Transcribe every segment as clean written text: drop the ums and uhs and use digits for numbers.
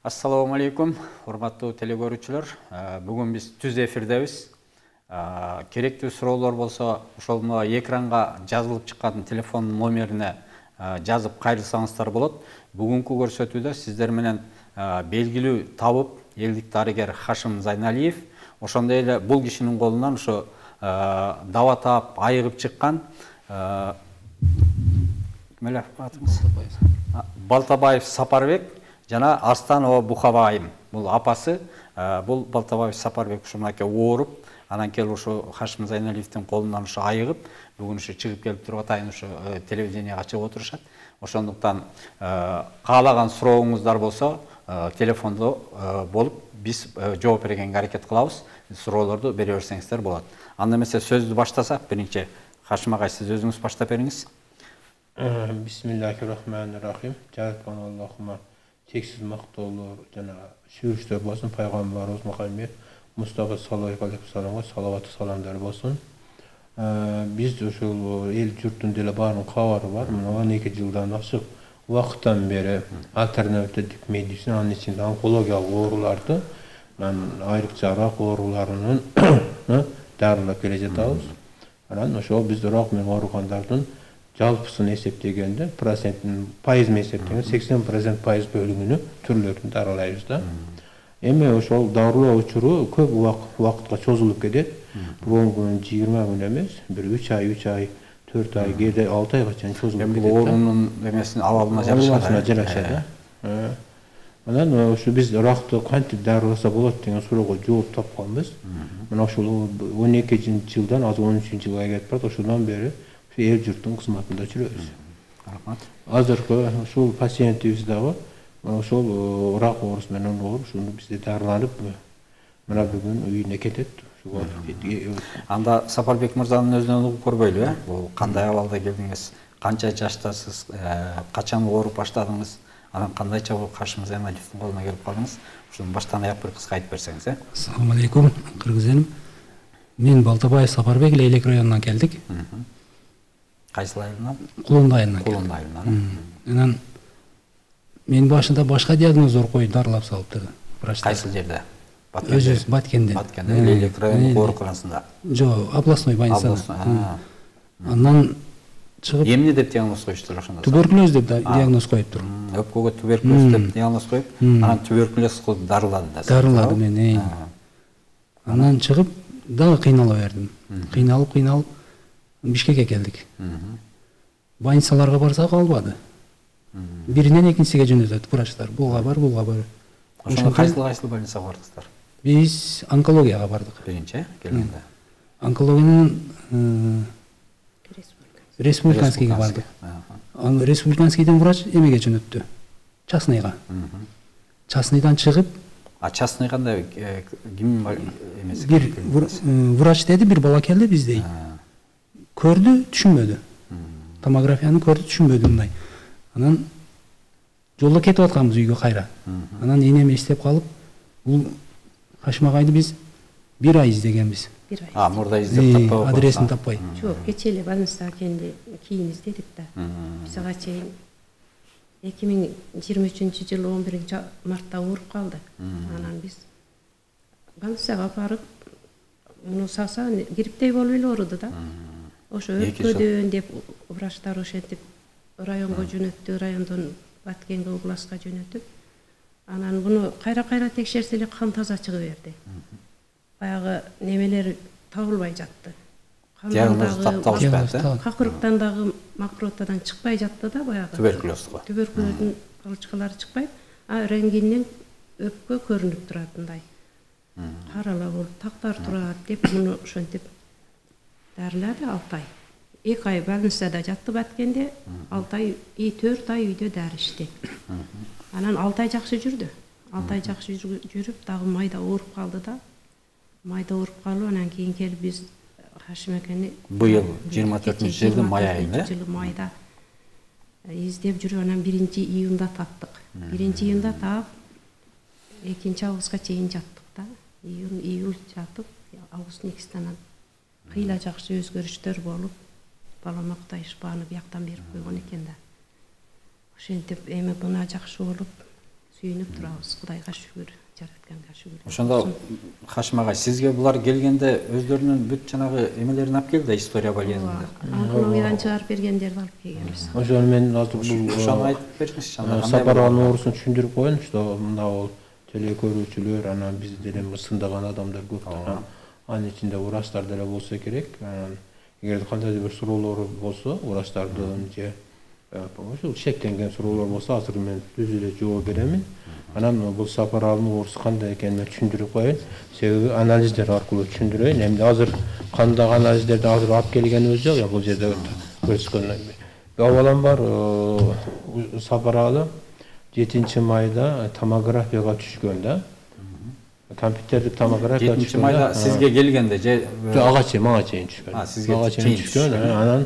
Assalamu alaikum, урматтуу телекөрүүчүлөр. Бүгүн биз түз эфирдебиз. Керектүү суроолор болсо, ошол экранга жазылып чыккан телефон номерине жазып кайрылсаңыздар болот. Бүгүнкү көрсөтүүдө сиздер менен белгилүү табып, элдик дарыгер Хашим Зайналиев, ошондой эле бул кишинин колунан ошо даба таап айыгып чыккан Балтабаев Сапарбек жана Арстанова Бухабайым. Бул апасы, бул Балтабаев Сапарбек ушунаке ооруп, анан келип ошо Хашим Зайналиевдин колунан ошо айыгып, бүгүн ошо чыгып келип туруп атайын ошо телевиденияга чыгып отурушат. Ошондуктан каалаган сурооңуздар болсо, телефондо болуп биз жооп бергенге аракет кылабыз. Суроолорду бере берсеңиздер болот. Анда эмесе сөздү баштасак, биринчи Хашим агай сиз өзүңүз баштап бериңиз. Бисмиллахиррахманиррахим. Жараткан Аллахыма чексиз мактоолор жана сүйүштөр болсун. Пайгамбарыбыз Мухаммед Мустафа саллаллаху алейхи ва салламга салават саламдар болсун. Биз ушул эл журттун деле баарын кабары бар. Мына 12 жылдан ашык убакыттан бери альтернативдик медицина, анын ичинде онкологиялык ооруларды, айрыкча рак ооруларынын дарылап келе жатабыз. Анан ошол биз рак менен ооругандардын жалпысын эсептегенде, процентин пайызын эсептегенде 80% пайыз бөлүгүнү түрлөрүн дарылайбыз да. Эми ошол дарылоо учуру көп убакытка чозулуп кетет. Бул күн 20 күн эмес, бир 3 ай, 4 ай, кээде 6 айга чейин чозулуп кетет. Бул оорунун эмесин абалына жараша. Анан ошо биз ракты кантип дарыласа болот деген суроого жооп тапканбыз. Мына ошол 12 жылдан азыр 13 жылга келип барат. Ошондон бери эл журттун кызматында жүрөбүз. Рахмат. Азыркы ушул пациентибиз дагы ошол рак оорусу менен ооруп, ушуну бизде дарыланып, мына бүгүн үйүнө кетет. Анда Сапарбек мырзанын өзүнөн угуп көрбөйлү, бул кандай абалда келдиңиз, канча жаштасыз, качан ооруп баштадыңыз, анан кандайча бул Хашим Зайналиевдин колуна келип калдыңыз? Ушуну баштан аяк бир кыска айтып берсеңиз. Ассаламу алейкум, кыргыз элим. Мен Балтабаев Сапарбек Лейлек районунан келдик. Кайсы районунан? Кулунда айынан. Кулунда айынан. Анан мен башында башка диагноздор коюп дарылап салыптыр врачтар. Кайсы жерде? Өзүбүз Баткенде. Баткенде, Лейлек районунун ооруканасында. Жок, областной больницада. Андан чыгып эмне деп диагноз коюштур ошондо? Туберкулез деп диагноз коюптур. Өпкөгө туберкулез деп диагноз коюп, анан туберкулез кылып дарылады да. Дарылады мени. Анан чыгып дагы кыйнала бердим. Кыйналып Бишкекке келдик. Больницаларга барсак албады. Биринен экинчисине жөнөтөт врачтар. Буга бар. Ошондо кайсыл больницага бардыңыздар? Биз онкологияга бардык. Биринчи келгенде. Онкологиянын республиканскийге бардык. Республиканскийден врач эмеге жөнөттү? Частныйга. Частныйдан чыгып, частный кандай ким эмеси? Бир врач деди, бир бала келди биздей. Көрдү, түшүнбөдү. Томографияны көрдү, түшүнбөдү мындай. Анан жолдо кетип атканбыз үйгө кайра. Анан энем эстеп калып, бул Хашим агайды биз 1 ай издегенбиз. Мурда издеп таппай. Адресин таппай. Жок, кечээ больницага келди, кийин издедик да. Биз ага чейин 2023-жылы 11-мартта ооруп калды. Анан биз больницага барып, муну салса грипптей болуп эле ооруду да. Ошо өпкөдөн деп врачтар ошентип районго жөнөттү, райондон Баткенге областка жөнөтүп, анан буну кайра текшерсе эле кан таза чыгып берди. Баягы немелер табылбай жатты. Диагноз тапталышпайды. Какырыктан дагы макротадан чыкпай жатты да баягы. Туберкулезго. Туберкулездин палычкалары чыкпайт, рентгенден өпкө көрүнүп турат мындай. Карала болуп тактар турат деп муну ошентип дарылады 6 ай. 2 ай больницада жатты Баткенде, 6 ай, 4 ай үйдө дары ичти. Анан 6 ай жакшы жүрдү. 6 ай жакшы жүрүп, дагы майда ооруп калды да. Майда ооруп калып, анан кийин келип биз Хашим экени быйыл 24-жылдын май айында майда издеп жүрүп, анан 1-июнда таптык. 1-июнда таап 2-августка чейин жаттык да. Июль жатып, августтун 2-синен кыйла жакшы өзгөрүштөр болуп, балама Кудай шыпаны бияктан берип койгон экен да. Ошентип эми мына жакшы болуп, сүйүнүп турабыз. Кудайга шүгүр, жаратканга шүгүр. Ошондо Хашим агай, сизге булар келгенде өздөрүнүн бүт жанагы эмелерин алып келди, история байланысында. Антологиядан чыгарып бергендерди алып келгенбиз. Ошону мен азыр бул Ошону айтып бериңизчи. Сапаралдын оорусун түшүндүрүп коеюн, что мына бул телекөрүүчүлөр, анан биз деле сындаган адамдар көп. Анын ичинде врачтар деле болсо керек. Эгер кандайдыр бир суроолор болсо, врачтардын же ошол шектенген суроолор болсо, азыр мен түз эле жооп беремин. Анан бул сапаралдын оорусу кандай экенин мен түшүндүрүп коеюн. Себеби анализдер аркылуу түшүндүрөйүн. Эмне азыр кандагы анализдерди азыр алып келгенибиз жок, бул жерде көрсөткөн. Авалам бар сапаралы 7 майда томографияга түшкөн да. Компьютердик томография 7 майда сизге келгенде же ага чейин, мага чейин түшкөн. Сизге чейин түшкөн. Анан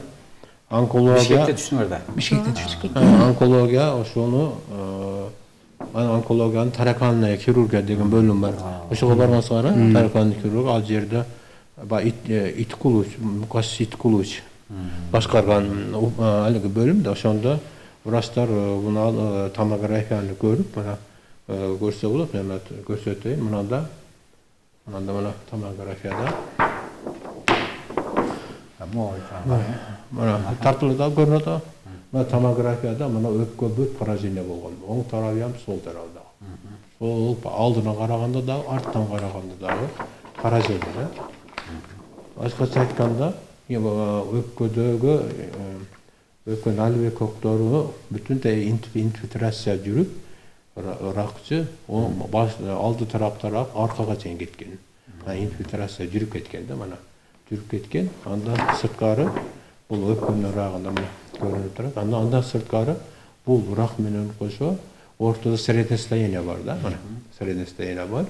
онкология Бишкекте түшүңөр да. Бишкекте түштүк. Онкология ошону онкологиянын тараканная хирургия деген бөлүм бар. Ошого баргансыңар, тараканный хирург ал жерде Иткулуч, Мукаш Иткулуч башкарган алиги бөлүмдө. Ошондо врачтар мына томографияны көрүп, мына көрсө болот, мен көрсөтөйүн. Мында мына томографияда мына тартылып көрүнөт. Мына томографияда мына өпкө бүт поражение болгон. Оң тарабы ham, сол тарабы дагы. Сол алдына караганда дагы, арттан караганда дагы поражение. Башкача айтканда, өпкөдөгү өпкөнүн албек октору бүтүндөй инфильтрация жүрүп, ракчы алды тараптара аркага чейин кеткен. Инфильтрация жүрүп кеткен да, мына жүрүп кеткен. Андан сырткары бул өпкөнүн рагында мына көрүнүп турат. Андан сырткары бул рак менен кошо ортодо среднее состояние бар да, мына среднее состояние бар.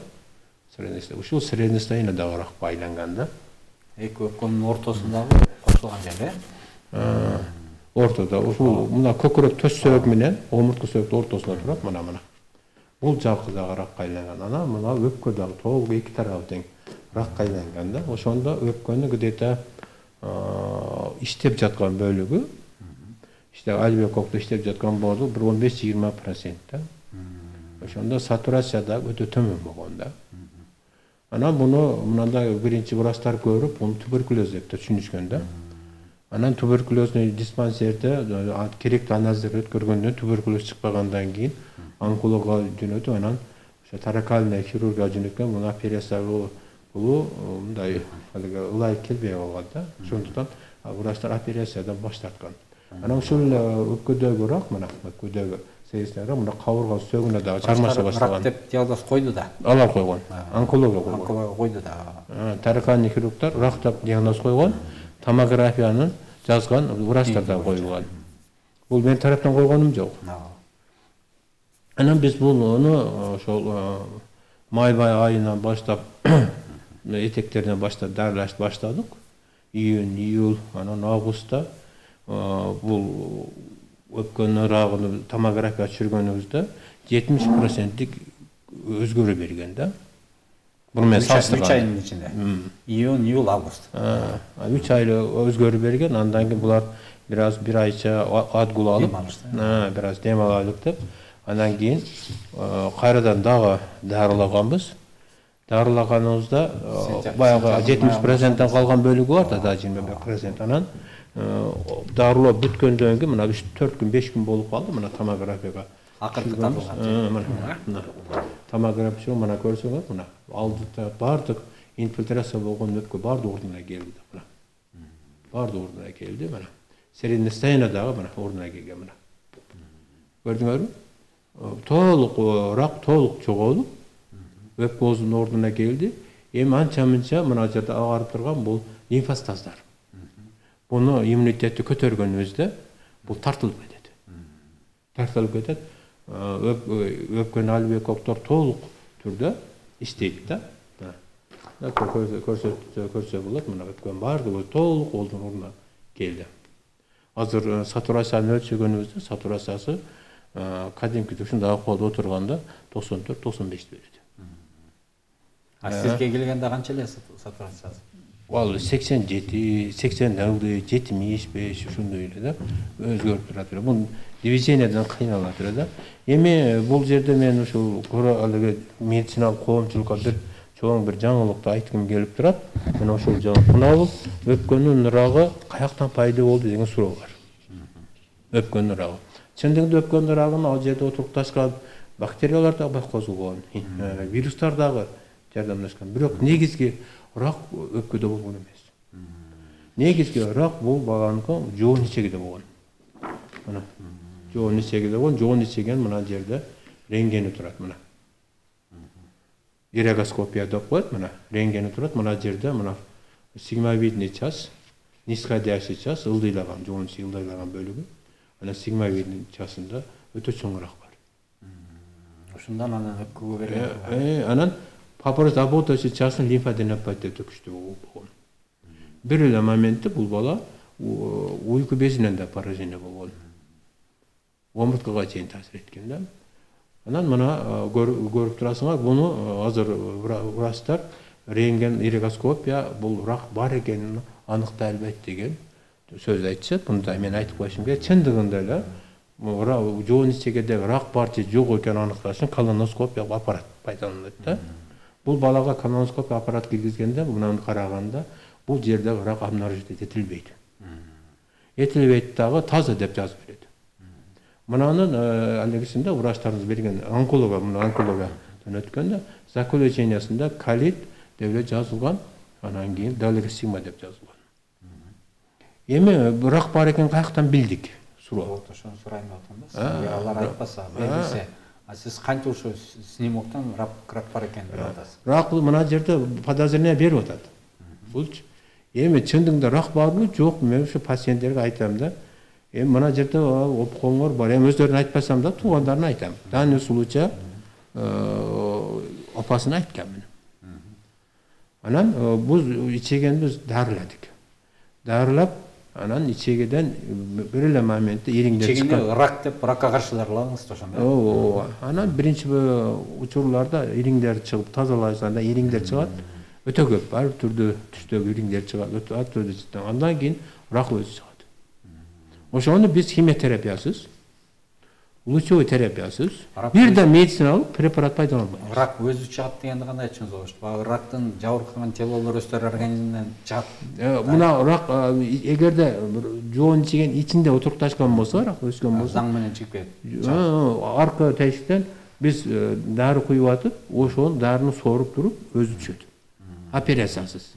Ушул среднее состояние дагы ракка айланган да. Эки өпкөнүн ортосундагы кошулган жер, ортодо ушул мына көкүрөк төс сөөгү менен омуртка сөөгүнүн ортосунда турат, мына. Бул жагы дагы ракка айланган. Анан мына өпкө дагы толук эки тарабы тең ракка айланган да. Ошондо өпкөнүн где-то иштеп жаткан бөлүгү, албек окто иштеп жаткан бөлүгү 15-20% да. Ошондо сатурация да өтө төмөн болгон да. Анан буну мындай биринчи врачтар көрүп, буну туберкулез деп түшүнүшкөн да. Анан туберкулезный диспансерде керектүү анализдер өткөргөндөн туберкулез чыкпагандан кийин онкологго жөнөтүп, анан ошо таракальная хирургия жөнөткөн. Муну операция бул мындай ылайык келбей калган да. Ошондуктан врачтар операциядан баш тарткан. Анан ушул өпкөдөгү рак, мына өпкөдөгү сейстерге мына кабырга сөөгүнө дагы чармаша баштаган. Рак деп диагноз койду да. Алар койгон. Онкология койгон. Онкология койду да. Тараканный хирургтар рак деп диагноз койгон. Томографияны жазган врачтар да койгон. Бул мен тараптан койгонум жок. Анан биз буну ошол май айынан баштап этектеринен баштап дарылаш баштадык. Июнь, июль, анан августта бул өпкөнүн рагын томография түшүргөнүбүздө 70% өзгөрө берген да. Буну мен салыштыргам. 3 айдын ичинде. Июнь, июль, август. 3 ай өзгөрө берген. Андан кийин булар бир айча отгул алып, бир аз дем алайлык деп, андан кийин кайрадан дагы дарылаганбыз. Дарылаганыбызда баягы 70%тен калган бөлүгү бар да, 25%. Анан дарылоо бүткөндөн кийин мына 4 күн, 5 күн болуп калды. Мына томографияга акыркы тартылган. Мына томография мына көрсөңөр, мына алдыда бардык инфильтрация болгон өпкө бардык ордуна келди. Мына бардык ордуна келди. Мына среднее состояние дагы мына ордуна келген. Мына көрдүңөрбү? Толук рак толук жоголуп өпкө оозунун ордуна келди. Эми анча-мынча мына жерде агарып турган бул лимфостаздар. Буну иммунитетти көтөргөнүбүздө бул тартылып кетет. Тартылып кетет. Өпкөнүн албек октор толук түрдө иштейт да. Көрсө болот, мына өпкөнүн баардыгы толук ордуна келди. Азыр сатурацияны өлчөгөнүбүздө сатурациясы кадимки ушундай акыбалда отурганда 94-95 берет. Сизге келгенде канча эле сатурациясы? ал 87, 86, 75 ушундай эле да өзгөрүп турат. Бул дивизиядан кыйналат да. Эми бул жерде мен ушул медициналык коомчулукка бир чоң бир жаңылыкты айткым келип турат. Мен ошол мына бул өпкөнүн нурагы каяктан пайда болду деген суроо бар. Өпкөн нурагы. Чындыгында өпкөн нурагын ал жерде отурукташкан бактериялар дагы козулгон, вирустар дагы жардамдашкан. Бирок негизги рак өпкөдө болгон эмес. Негизги рак бул баланыкы жоон ичегиде болгон. Мына жоон ичегиде болгон, жоон ичеген мына жерде рентгени турат мына. Ирегаскопия деп коет мына, рентгени турат мына жерде мына сигмовидный час, нисходящий час, ылдыйлаган, жоон ичи ылдыйлаган бөлүгү. Ана сигмовидный часында өтө чоң рак бар. Ошондан анан өпкөгө берген. Анан папорос работающий часын лимфаденопат деп төкүштүү болгон. Бир эле моментте бул бала уйку безинен да поражение болгон. Омурткага чейин таасир эткен да. Анан мына көрүп турасыңар, буну азыр врачтар рентген, ирегаскопия бул рак бар экенин аныктай албайт деген сөз айтышат. Буну да мен айтып коюшум керек. Чындыгында эле жоон ичегидеги рак бар же жок экенин аныкташ үчүн колоноскопия аппарат пайдаланылат да. Бул балага колоноскопия аппарат киргизгенде мынаны караганда бул жердеги рак обнаружить этилбейт. Этилбейт дагы таза деп жазып берет. Мынанын алегисинде врачтарыбыз берген онкологиядан өткөндө заключениясында калит деп эле жазылган, анан кийин далерисима деп жазылган. Эми рак бар экенин каяктан билдик? Суроо. Ошону сурайын деп атам да. Алар айтпаса, бербесе, сиз кантип ошо снимоктон рак бар экенин билип атасыз? Рак мына жерде подозрение берип атат. Булчу. Эми чындыгында рак барбы, жокпу? Мен ушу пациенттерге айтам да. Эми мына жерде опкоңор бар. Эми өздөрүн айтпасам да, туугандарына айтам. Данный случай апасына айткам мен. Анан бул ичегенди дарыладык. Дарылап, анан ичегеден бир эле моментте ириңдер чыккан. Ичегенде рак деп ракка каршы дарыладыңыз ошондо. Анан биринчи учурларда ириңдер чыгып тазалайсаңда ириңдер чыгат. Өтө көп ар түрдүү түстөгү ириңдер чыгат. Өтө ар түрдүү чыгат. Андан кийин рак өзү чыгат. Ошону биз химиотерапиясыз, лучевой терапиясыз, бир да медициналык препарат пайдаланбайбыз. Рак өзү чыгат дегенди кандай түшүнөсүз? Баягы рактын жабыркаган телолор өздөрү организмден чыгат. Мына рак эгерде жоон ичеген ичинде отурукташкан болсо, рак өскөн болсо, заң менен чыгып кетет. Аркы тешиктен биз дары куюп атып, ошол дарыны соруп туруп өзү түшөт. Операциясыз.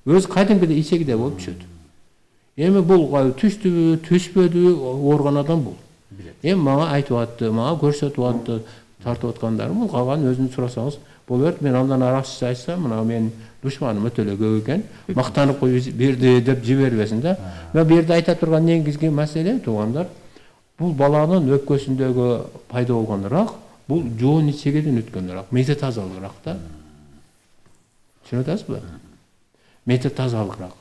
Өз кадимкиде ичегиде болуп түшөт. Эми бул түштүбү, түшпөдү оорган адам бул. Эми мага айтып атты, мага көрсөтүп атты, тартып аткандар бул калган өзүнүз сурасаңыз болот. Мен андан аракчысы айтсам, мына мен душманым өтө эле көп экен, мактанып коюп берди деп жибербесин да. Мен бу жерде айта турган негизги маселе туугандар, бул баланын өпкөсүндөгү пайда болгон рак, бул жоон ичегиден өткөн рак, метастазалык рак да. Түшүнүп атасызбы? Метастазалык рак.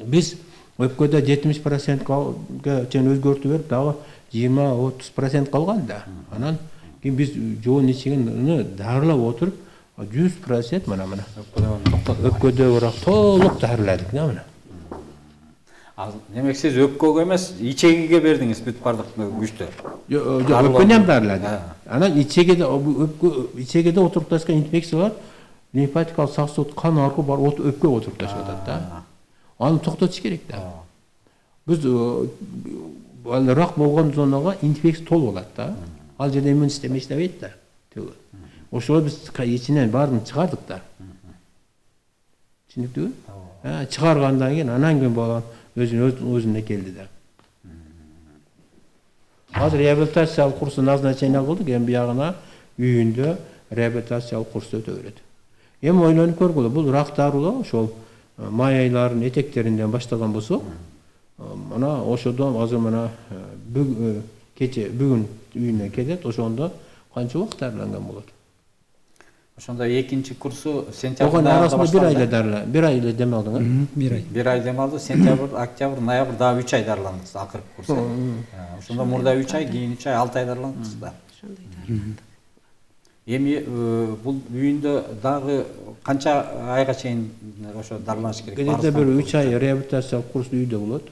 Биз өпкөдө 70%га чейин өзгөртүп берип, дагы 20-30% калган да. Анан кийин биз жоон ичегени дарылап отуруп, 100% мына өпкөдөгү рак толук дарыладык да мына. Демек сиз өпкөгө эмес, ичегиге бердиңиз бүт бардык күчтү. Жок, өпкөнү ham дарылады. Анан ичегиде отурукташкан инфекциялар лимфатикалык саксоот кан аркылуу бар өпкөгө отурукташып атат да. Аны токтотуш керек да. Биз рак болгон зонага инфекция толуп алат да. Ал жерде иммун система иштебейт да. Ошого биз ичинен баарын чыгардык да. Түшүнүктүбү? Чыгаргандан кийин анан кийин баланын өзүнө келди да. Азыр реабилитациялык курсу назначение кылдык, эми биягына үйүндө реабилитациялык курс өтө берет. Эми ойлонуп көргүлө, бул рак дарылоо ошол май айларынын этектеринден баштаган болсо, мына ошодон азыр мына кече бүгүн үйүнө келет, ошондо канча убакыт дарыланган болот? Ошондо экинчи курсу сентябрда башталды. Бир ай эле дарыла, бир ай эле дем алдың, бир ай. Бир ай дем алды, сентябрь, октябрь, ноябрь дагы 3 ай дарыландыңыз акыркы курс. Ошондо мурда 3 ай, кийин 3 ай, 6 ай дарыландыңыз да. Эми бул үйүндө дагы канча айга чейин ошо дарыланыш керек? Кенете бир 3 ай реабилитациялык курс үйдө болот.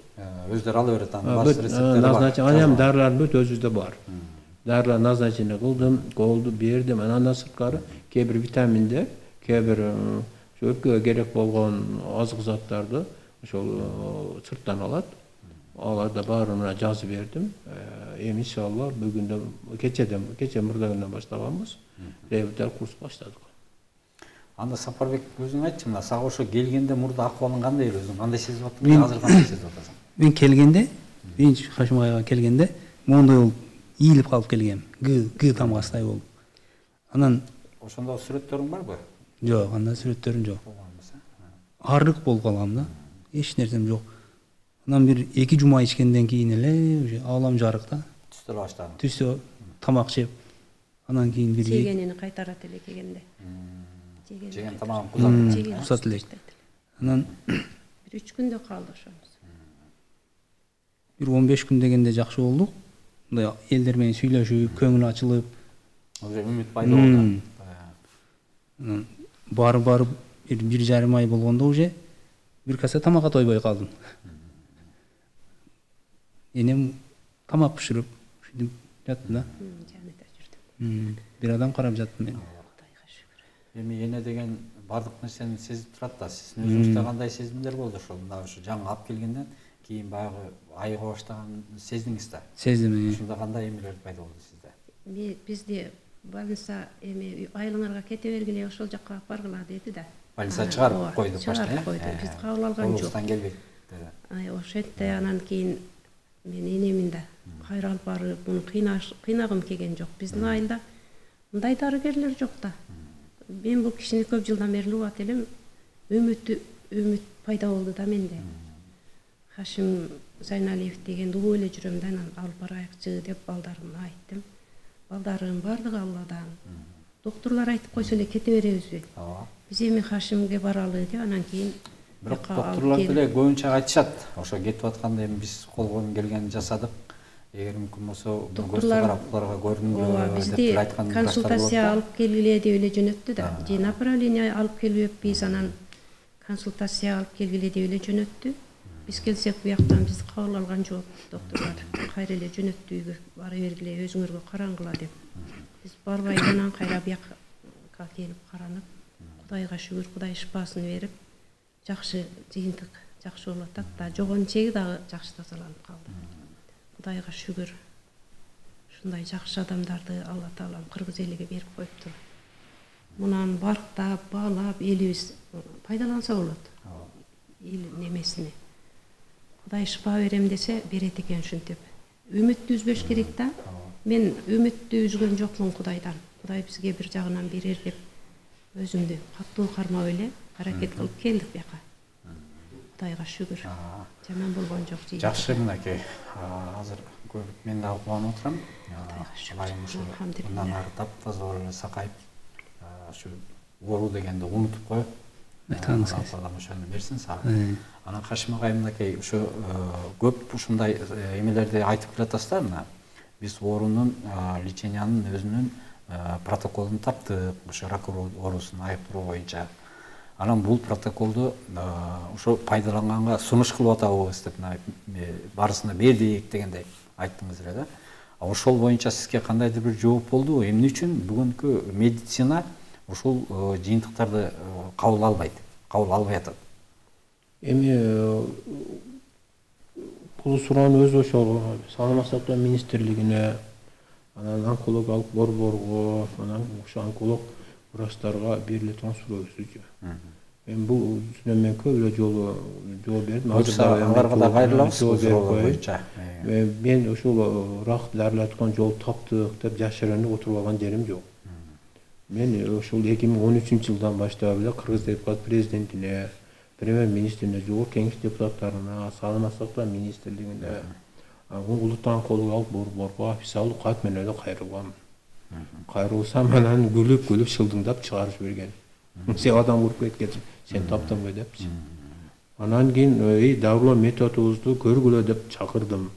Өздөрү ала берет анын баш рецепттери бар. Назначение, анан дарылар бүт өзүбүздө бар. Дарылар назначение кылдым, колду бердим. Андан сырткары кээ бир витаминдер, кээ бир өпкөгө керек болгон азык заттарды ошол сырттан алат. Аларды баарына жазып бердим. Эми иншалла бүгүндө кече мурдагынан баштаганбыз. Реабилитациялык курс баштадык. Анда Сапарбек өзүң айтчы, мына сага ошо келгенде мурда акыбалың кандай эле, өзүң кандай сезип аттың, азыр кандай сезип атасың? Мен келгенде, биринчи Хашим агайга келгенде, моундай болуп ийилип калып келгем. Г тамгасындай болуп. Анан ошондо сүрөттөрүң барбы? жок, анда сүрөттөрүм жок. Арык болуп калгам да. Эч нерсем жок. Анан бир 2 жума ичкенден кийин эле уже аалам жарык да. Түстөлө баштадым. Түстө тамак жеп. Анан кийин бир жегенини кайтарат эле келгенде. Жеген тамагын кузат элек. Анан бир 3 күндө калды ошонус. Бир 15 күн дегенде жакшы болдук. Мындай элдер менен сүйлөшүп, көңүл ачылып, уже үмүт пайда болду. Анан барып бир 1,5 ай болгондо уже бир каса тамакка тойбой калдым. Энем тамак пиширип, ушинтип жаттым да. Жанында жүрдүм. Бир адам карап жаттым мен. Кудайга шүгүр. Эми эне деген бардык нерсени сезип турат да. Сиздин өзүңүздө кандай сезимдер болду ошол? Мына ошо жаңы алып келгенден кийин баягы айыга баштаган сездиңиз да. Сездим. Ушунда кандай эмелер пайда болду сизде? Бизди больница эми айылыңарга кете бергиле, ошол жакка алып баргыла деди да. Больница чыгарып койду башта. Чыгарып койду. Биз кабыл алган жок. Облустан келбейт деди. Ошентте анан кийин мен энемин да кайра алып барып, муну кыйнагым келген жок. Биздин айылда мындай дарыгерлер жок да. Мен бул кишини көп жылдан бери угат элем. Үмүт пайда болду да менде. Хашим Зайналиев деген угуп эле жүрөм да, анан алып барайыкчы деп балдарыма айттым. Балдарым бардыгы Алладан. Доктурлар айтып койсо эле кете беребизби? Биз эми Хашимге баралы деп анан кийин бирок доктурлар деле көбүнчө айтышат. Ошо кетип атканда эми биз колдон келгенин жасадык. Эгер мүмкүн болсо көз карап буларга көрүнгүлө деп айткан. Консультация алып келгиле деп эле жөнөттү да. Же направление алып келбеппиз, анан консультация алып келгиле деп эле жөнөттү. Биз келсек буяктан биз кабыл алган жок доктурлар. Кайра эле жөнөттү, үйгө бара бергиле, өзүңөргө караңгыла деп. Биз барбай анан кайра буякка келип каранып, Кудайга шүгүр, Кудай шыпасын берип, жакшы жыйынтык жакшы болуп атат да, жогон чеги дагы жакшы тазаланып калды. Кудайга шүгүр. Ушундай жакшы адамдарды Алла Таалам кыргыз элиге берип коюптур. Мунан барктап, баалап, элибиз пайдаланса болот. Эл немесине. Кудай шыпа берем десе, берет экен ушинтип. Үмүттү үзбөш керек да. Мен үмүттү үзгөн жокмун Кудайдан. Кудай бизге бир жагынан берер деп өзүмдү каттуу кармап эле аракет кылып келдик буяка. Кудайга шүгүр. Жаман болгон жок дейт. Жакшы мынакей. Азыр көрүп мен дагы кубанып отурам. Алайым ушу мындан ары таптаза болуп эле сакайып, ушу оору дегенди унутуп коюп, Аллам ошону берсин сага. Анан Хашим агай мынакей ушу көп ушундай эмелерди айтып келатасыздар мына. Биз оорунун лечениянын өзүнүн протоколун таптык, ошо рак оорусун айыктыруу боюнча. Анан бул протоколду ошо пайдаланганга сунуш кылып атабыз деп барысына бердик дегендей айттыңыз эле да. Ошол боюнча сизге кандайдыр бир жооп болдубу? Эмне үчүн бүгүнкү медицина ушул жыйынтыктарды кабыл албай атат? Эми бул суроону өзү ошол Саламат сактоо министрлигине, анан онкологиялык борборго, анан ошо онколог врачтарга берилеткен суроо өзүчү. Мен бул мен көп эле жолу жооп бердим. Аларга да кайрылабыз суроолор боюнча. Мен ушул рак дарылаткан жол таптык деп жашырынып отуруп алган жерим жок. Мен ушул 2013-жылдан баштап эле Кыргыз Республикасы президентине, премьер-министрине, жогорку кеңеш депутаттарына, Саламат сактоо министрлигине, улуттук онкологиялык борборго официалдуу кат менен эле кайрылгам. Кайрылсам анан күлүп шылдыңдап чыгарып жиберген. Сен адам уруп кеткенсиң, сен таптыңбы депчи. Анан кийин дарылоо методубузду көргүлө деп чакырдым.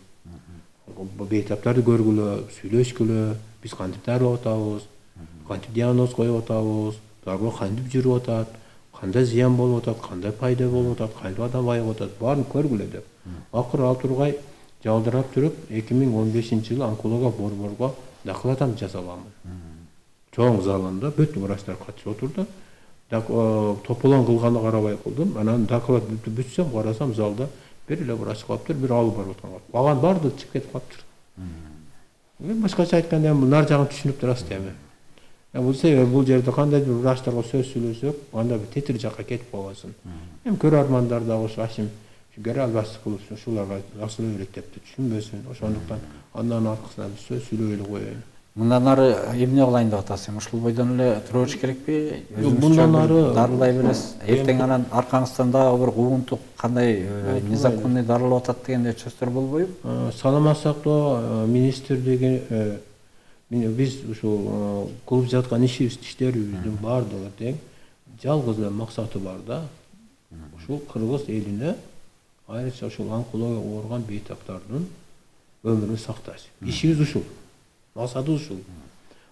Бейтаптарды көргүлө, сүйлөшкүлө, биз кантип дарылап атабыз. кантип диагноз коюп атабыз, дароо кантип жүрүп атат, кандай зыян болуп атат, кандай пайда болуп атат, кантип адам айыгып атат, баарын көргүлө деп. Акыры ал тургай жалдырап туруп 2015-жылы онкология борборго докладын жасаганмын. Чоң залында бүт врачтар катышып отурду. Тополон кылганды карабай кылдым. Анан доклад бүтсөм, карасам залда бир эле врач калыптыр, бир алып барып аткан. Калган баардыгы чыгып кетип калыптыр. Башкача айтканда эми нар жагын түшүнүп турасыз эми. Бул жерде кандайдыр врачтарга сөз сүйлөсөк, анда бир тетир жакка кетип калбасын. Эми көрөрмандар да ошо ашим көрө албастык кылып ушуларга асыл элек деп түшүнбөсүн. Ошондуктан андан аркасынан сөз сүйлөбөй коеюн. Мындан ары эмне кылайын деп атасың? Ушул бойдон эле турууш керекпи? Мындан ары дарылай бересиз. Эртең анан аркаңыздан дагы бир куугунтук кандай незаконный дарылап атат дегенде сөздөр болбойбу? Саламат сактоо министрлиги биз ушул кылып жаткан иштерибиздин баардыгы тең жалгыз эле максаты бар да. Ушул кыргыз элине, айрыкча ушул онкология ооруган бейтаптардын өмүрүн сакташ. Ишибиз ушул. Максаты ушул.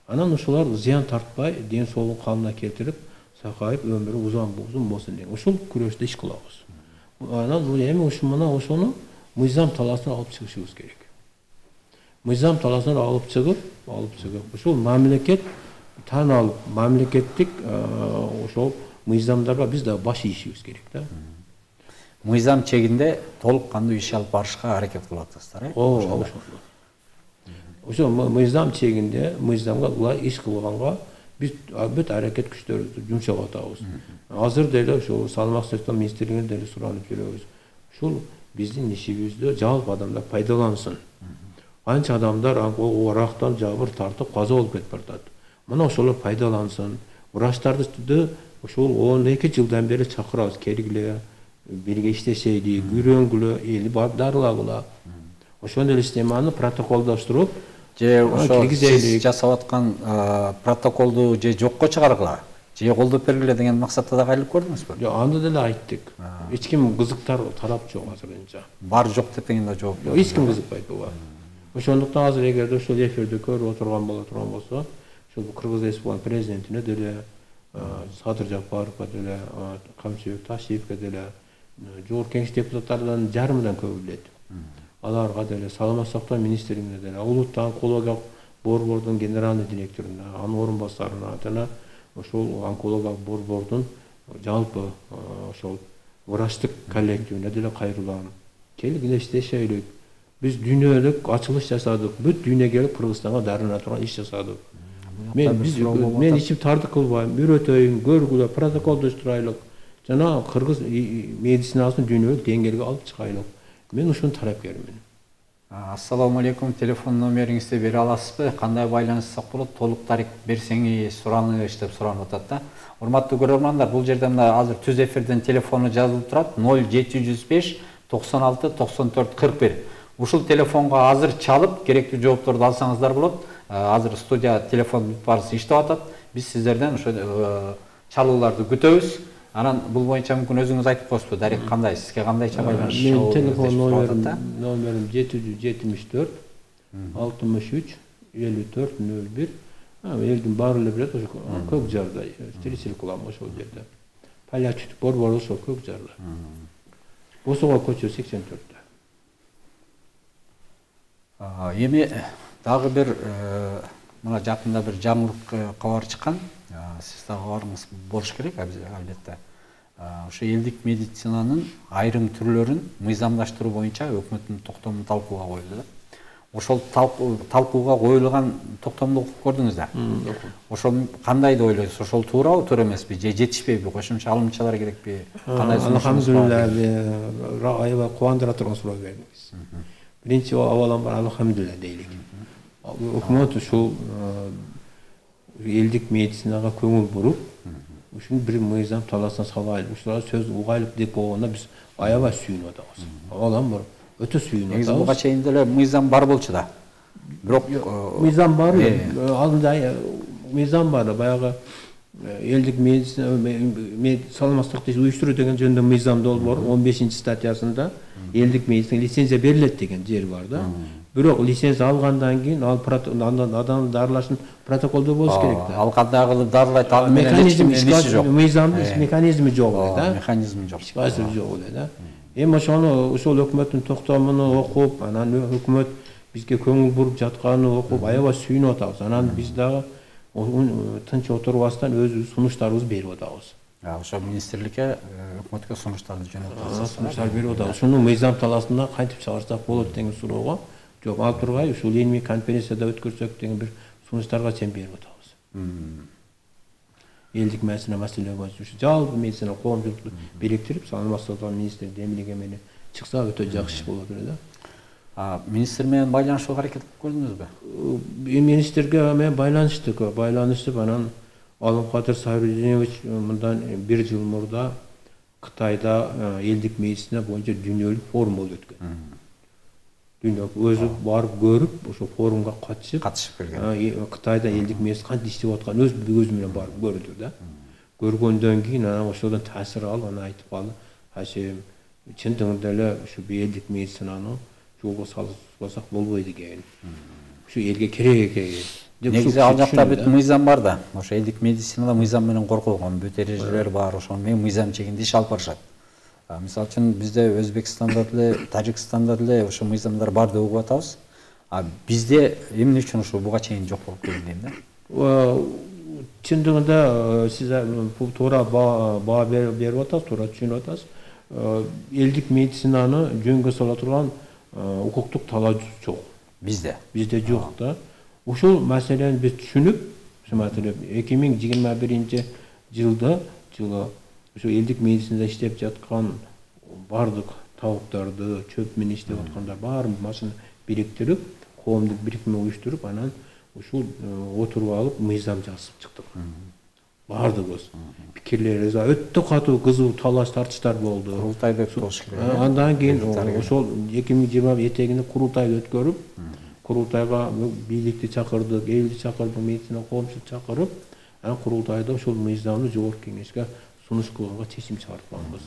Анан ушулар зыян тартпай, ден соолугун калыбына келтирип, сакайып өмүрү uzun болсун деген. Ушул күрөштө иш кылабыз. Анан бул эми ошону мыйзам талаасына алып чыгышыбыз керек. Мыйзам талаасына алып чыгып, ушул мамлекет тан алып, мамлекеттик ошол мыйзамдарга биз да баш ийишибиз керек да. Мыйзам чегинде толук кандуу иш алып барышка аракет кылып атасыздар, э? Ошо мыйзам чегинде, мыйзамга улай иш кылганга биз бүт аракет күчтөрүбүздү жумшап атабыз. Азыр деле ошо саламат сактоо министрлигине деле суранып жүрөбүз. Ушул биздин ишибизди жалпы адамдар пайдалансын. Анча адамдар орактан жабыр тартып каза болуп кетип баратат. Мына ошолор пайдалансын. Врачтарды ушул 12 жылдан бери чакырабыз, келгиле, бирге иштешейли, үйрөнгүлө, эли барып дарылагыла. Ошондой системаны протоколдоштуруп, же ошо сиз жасап аткан протоколду же жокко чыгаргыла, же колдоп бергиле деген максатта да кайрылып көрдүңүзбү? Жок, анда деле айттык. Эч ким кызыктар тарап жок азырынча. Бар жок дегенде жооп берди. Эч ким кызыкпайт буга. Ошондуктан азыр эгерде ошол эфирди көрүп отурган болсо, ошол Кыргыз Республикасынын президентине деле, Садыр Жапаровго деле, Камчыбек Ташиевге деле, жогорку кеңеш депутаттарынын жарымынан көбү билет. Аларга деле, саламат сактоо министрлигине деле, улуттук онкологиялык борбордун генеральный директоруна, анын орун басарына жана ошол онкологиялык борбордун жалпы ошол врачтык коллективине деле кайрылам. Келгиле иштешейлик. Биз дүйнөлүк ачылыш жасадык. Бүт дүйнө келип Кыргызстанга дарына турган иш жасадык. Мен ичим тардык кылбайм, үйрөтөйүн, көргүлө, протоколдоштурайлык. Жана кыргыз медицинасын дүйнөлүк деңгээлге алып чыгайлык. Мен ушунун тарапкермин. Ассаламу алейкум, телефон номериңизди бере аласызбы? Кандай байланыссак болот? Толук тарих берсеңиз, сураныш деп суранып атат да. Урматтуу көрөрмандар, бул жерде мына азыр түз эфирден телефону жазылып турат. 0705 96 94 41. Ушул телефонго азыр чалып, керектүү жоопторду алсаңыздар болот. Азыр студия телефон баарысы иштеп атат. Биз сиздерден ошо чалууларды күтөбүз. Анан бул боюнча мүмкүн өзүңүз айтып коесузбу, Дарек кандай, сизге кандайча байланыш? Менин телефон номерим 774 63 54 01. Элдин баары эле билет, ошо Көк Жарда, Трисилкулам ошол жерде. Паллиативдик борбор ошол Көк Жарда. Босого көчө 84-тө. Эми дагы бир мына жакында бир жаңылык кабар чыккан. Сиз дагы кабарыңыз болуш керек албетте. Ошо элдик медицинанын айрым түрлөрүн мыйзамдаштыруу боюнча өкмөттүн токтому талкууга коюлду да. Ошол талкууга коюлган токтомду окуп көрдүңүз да. Ошол кандай деп ойлойсуз? Ошол туурабы, туура эмеспи? Же жетишпейби? Кошумча алымчалар керекпи? Кандай сунушуңуз бар? Алхамдулилlah, аябай кубандыра турган суроо бердиңиз. Биринчи аваламбар алхамдулилlah дейлик. Өкмөт ушул элдик медицинага көңүл буруп, ушун бир мыйзам талаасына салайлы, ушулар сөз угайлык деп болгондо биз аябай сүйүнүп атабыз. Аваламбар өтө сүйүнүп атабыз. Негизи буга чейин деле мыйзам бар болчу да. Бирок мыйзам бар, алдында мыйзам бар, баягы элдик медицина саламаттыкты уюштуруу деген жөнүндө мыйзам долбоор 15-статьясында элдик медицина лицензия берилет деген жер бар да. Бирок лицензия алгандан кийин ал адам дарылашын протоколдо болуш керек да. Ал кандай кылып дарылайт, ал менен Механизм иши жок. механизми жок эле да. Механизми жок. Ишкасы жок эле да. Эми ошону ошол өкмөттүн токтомуну окуп, анан өкмөт бизге көңүл буруп жатканын окуп аябай сүйүнүп атабыз. Анан биз дагы тынч отурбастан өз сунуштарыбызды берип атабыз. Ошо министрликке, өкмөткө сунуштарды жөнөтүп Сунуштар берип атабыз. Ушуну мыйзам талаасында кантип чыгарсак болот деген суроого жок алып тургай, ушул илимий конференцияда өткөрсөк деген бир сунуштарга чейин берип атабыз. Элдик медицина маселелери боюнча ушу жалпы медицина коомчулукту бириктирип, саламаттык сактоо министрлиги эмнеге менен чыкса өтө жакшы иш болот эле да. Министр менен байланышууга аракет кылып көрдүңүзбү? Министрге менен байланыштык, анан Алымкадыр Сайрудинович мындан 1 жыл мурда Кытайда элдик медицина боюнча дүйнөлүк форум болуп өткөн. Өзү барып көрүп, ошо форумга катышып келген. Кытайда элдик медицина кантип иштеп атканын өзү менен барып көрдү да. Көргөндөн кийин анан ошодон таасир алып, анан айтып калды, "Хашим, чындыгында эле ушу элдик медицинаны жолго салсак болбойт экен. Ушу элге керек экен." Негизи ал жакта бүт мыйзам бар да. Ошо элдик медицинада мыйзам менен коркулган, бүт эрежелер бар, ошону менен мыйзам чегинде иш алып барышат. Мисалы үчүн бизде Өзбекстанда деле, Тажикстанда деле ошо мыйзамдар бар деп угуп атабыз. Бизде эмне үчүн ошо буга чейин жок болуп келген дейм да. Чындыгында сиз туура баа берип атасыз, туура түшүнүп атасыз. Элдик медицинаны жөнгө сала турган укуктук талаа жок. Бизде жок да. Ушул маселени биз түшүнүп, ошо маселе 2021 жылда ошо элдик медицинада иштеп жаткан бардык табыктарды, чөп менен иштеп аткандар баарын машина бириктирип, коомдук бирикме уюштуруп, анан ушул отуруп алып мыйзам жазып чыктык. Бардыгыбыз. Пикирлерибиз өтө катуу кызуу талаш тартыштар болду. Курултайды өткөрүш керек. Андан кийин ошол 2020 этегинде курултай өткөрүп, курултайга бийликти чакырдык, элди чакырдык, медицина коомчулук чакырып, анан курултайда ошол мыйзамды жогорку кеңешке сунуш кылганга чечим чыгартканбыз.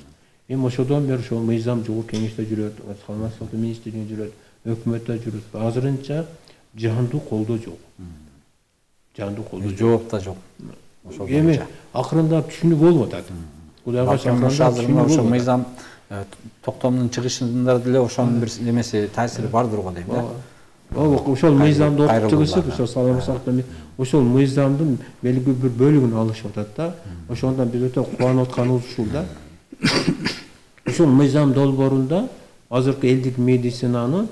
Эми ошодон бери ошол мыйзам жогорку кеңеште жүрөт, саламаттык сактоо министрлигинде жүрөт, өкмөттө жүрөт. Азырынча жандуу колдоо жок. Жооп да жок. Эми акырында түшүнүп болуп атат. Кудайга шүгүр, ошо мыйзам токтомдун чыгышында деле ошонун бир немеси таасири бардыр го дейм да. Ошол мыйзамды окуп ошол саламаттык сактоо ошол мыйзамдын белгилүү бир бөлүгүн алышып атат да. Ошондон биз өтө кубанып атканыбыз ушул да. Ошол мыйзам долбоорунда азыркы элдик медицинаны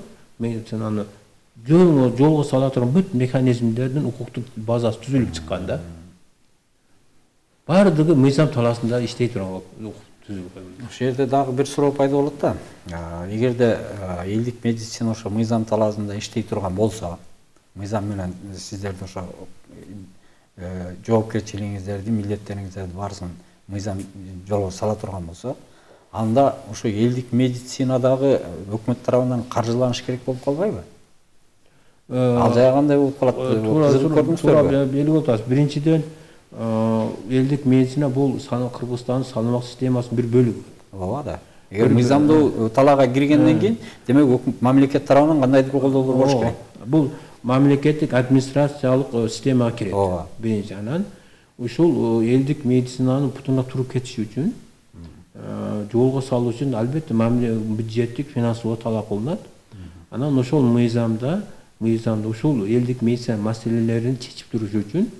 жолго сала турган бүт механизмдердин укуктук базасы түзүлүп чыккан да. Бардыгы мыйзам талаасында иштей турган түзүлгөн. Ошол жерде дагы бир суроо пайда болот да. Эгерде элдик медицина ошо мыйзам талаасында иштей турган болсо, мыйзам менен сиздерди ошо жоопкерчилигиңиздерди, милдеттериңиздерди баарысын мыйзам жолго сала турган болсо, анда ошо элдик медицинадагы өкмөт тарабынан каржыланыш керек болуп калбайбы? Ал жай кандай болуп калат? Туура белгилеп атасыз. Биринчиден элдик медицина бул Кыргызстандын саламаттык системасынын бир бөлүгү. Ооба да. Эгер мыйзамдуу талаага киргенден кийин, демек мамлекет тарабынан кандайдыр колдоолор болуш керек. Бул мамлекеттик администрациялык системага кирет. Биринчи, анан ушул элдик медицинанын бутуна туруп кетиши үчүн, жолго салуу үчүн албетте бюджеттик финансылоо талап кылынат. Анан ошол мыйзамда ушул элдик медицина маселелерин чечип туруш үчүн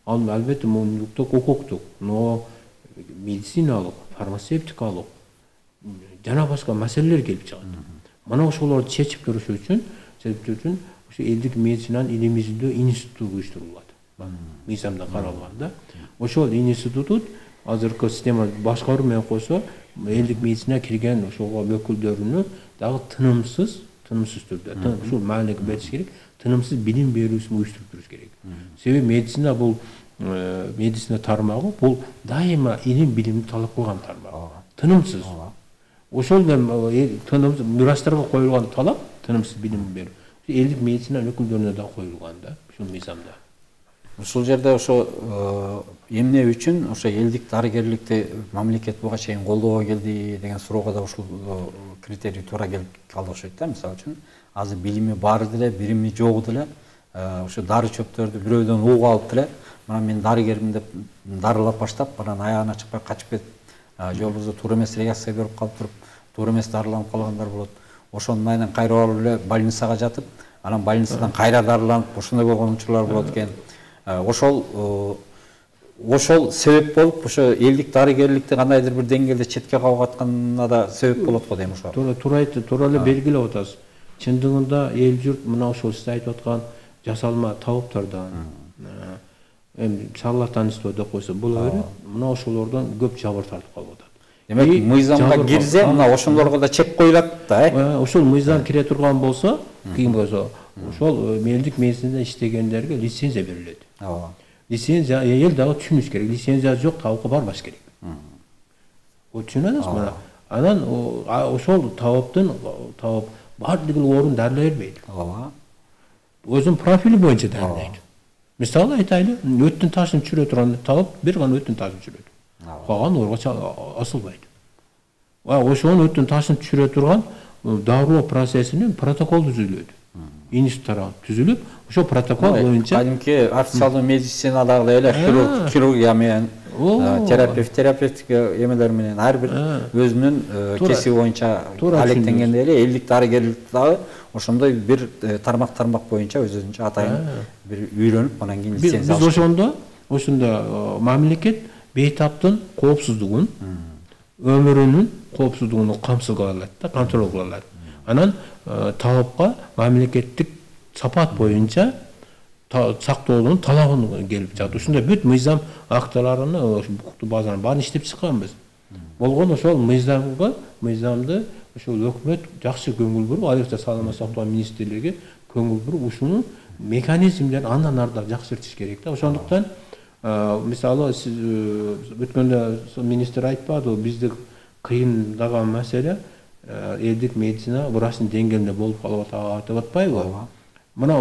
ал албетте мундуктук, укуктук, но медициналык, фармацевтикалык жана башка маселелер келип чыгат. Мына ошолорду чечип туруш үчүн ушу элдик медицинанын элибизде институт уюштурулат. Мыйзамда каралганда, ошол институт азыркы система башкаруу менен койсо, элдик медицина кирген ошого өкүлдөрүнө дагы тынымсыз түрдө, ушул маанилик бериш керек, тынымсыз билим берүүсүн уюштуруп туруш керек. Себеби медицина тармагы бул дайыма илим билимди талап кылган тармак. Тынымсыз. Ошол тынымсыз мурастарга коюлган талап, тынымсыз билим берүү. Элдик медицина өкүлдөрүнө да коюлган да, ушул мыйзамда. Ушул жерде ошо эмне үчүн ошо элдик дарыгерликти мамлекет буга чейин колдобой келди деген суроого да ушул критерий туура келип калды окшойт да. Мисалы үчүн азыр билими бар деле, билими жок деле. Ошо дары чөптөрдү бирөөдөн угуп алып деле, мына мен дарыгермин деп дарылап баштап, анан аягына чыкпай качып кетип, жолубузда туура эмес реакция берип калып туруп, туура эмес дарыланып калгандар болот. Ошонун айынан кайра барып эле больницага жатып, анан больницадан кайра дарыланып, ошондой болгон учурлар болот экен. Ошол себеп болуп, ошо элдик дарыгерликти кандайдыр бир деңгээлде четке кагып атканына да себеп болот го дейм ошо. Туура эле белгилеп атасыз. Чындыгында эл журт мына ошол сиз айтып аткан жасалма табыптардан, эми шарлатанчылык деп койсо боло берет. Мына ошолордон көп жабыр тартып калып атат. Демек, мыйзамга кирсе, мына ошолорго да чек коюлат да, Ошол мыйзам кире турган болсо, кийин болсо, ошол элдик медицинада иштегендерге лицензия берилет. Лицензия эл дагы түшүнүш керек. Лицензия жок, табыкка барбаш керек. Түшүнөсүз мына. Анан ошол табыптын баардык орун дарылай бербейт. Өзүнүн профили боюнча дарылайт. Мисалы айтайлы, өттүн ташын чүрө турган табып, бир гана өттүн ташын чүрөт. Калган орго асылбайт. Ошонун өттүн ташын чүрө турган дарылоо процессинин протокол түзүлөт. Институт тарабынан түзүлүп, ошол протокол боюнча кадимки официалдуу медицинадагы эле хирургия менен терапевтик эмелер менен ар бир өзүнүн кесиби боюнча алектенгенде эле элдик дарыгерлик дагы ошондой бир тармак боюнча өзүнчө атайын бир үйрөнүп, анан кийин лицензия алып. Биз ошондо мамлекет бейтаптын коопсуздугун, өмүрүнүн коопсуздугун камсыз кыла алат да, контроль кыла алат. Анан табыпка мамлекеттик сапат боюнча сактоонун талабын келип жатат. Ушундай бүт мыйзам актыларыны, укуктуу базаны баарын иштеп чыкканбыз. Болгон ошол мыйзамды ошол өкмөт жакшы көңүл буруп, айрыкча саламат сактоо министрлиги көңүл буруп, ушунун механизмдерин андан ары да жакшыртыш керек да. Ошондуктан мисалы сиз өткөндө министр айтпадыбы, бизди кыйындаган маселе элдик медицина врачтын деңгээлинде болуп калып атат деп атпайбы? Мына